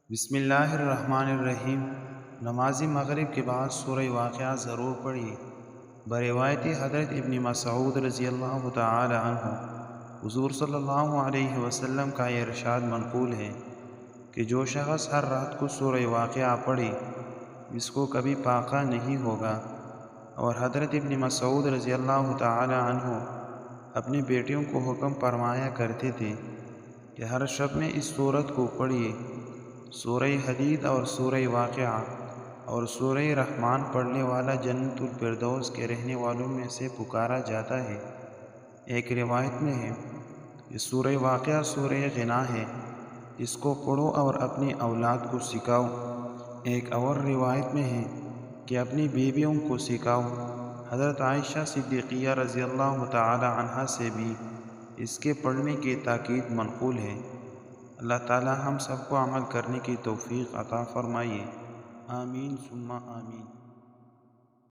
بسم اللہ الرحمن الرحیم۔ نماز مغرب کے بعد سورہ واقعہ ضرور پڑھیے۔ بروایت حضرت ابن مسعود رضی اللہ تعالی عنہ حضور صلی اللہ علیہ وسلم کا یہ ارشاد منقول ہے کہ جو شخص ہر رات کو سورہ واقعہ پڑھے اس کو کبھی فاقہ نہیں ہوگا۔ اور حضرت ابن مسعود رضی اللہ تعالی عنہ اپنی بیٹیوں کو حکم فرمایا کرتے تھے کہ ہر شب میں اس سورت کو پڑھیے۔ سورہ حدید اور سورہ واقعہ اور سورہ رحمان پڑھنے والا جنت الفردوس کے رہنے والوں میں سے پکارا جاتا ہے۔ ایک روایت میں ہے کہ سورہ واقعہ سورہ غنا ہے، اس کو پڑھو اور اپنی اولاد کو سکھاؤ۔ ایک اور روایت میں ہے کہ اپنی بیویوں کو سکھاؤ۔ حضرت عائشہ صدیقیہ رضی اللہ تعالی عنہا سے بھی اس کے پڑھنے کی تاکید منقول ہے۔ اللہ تعالی ہم سب کو عمل کرنے کی توفیق عطا فرمائے، آمین ثم آمین۔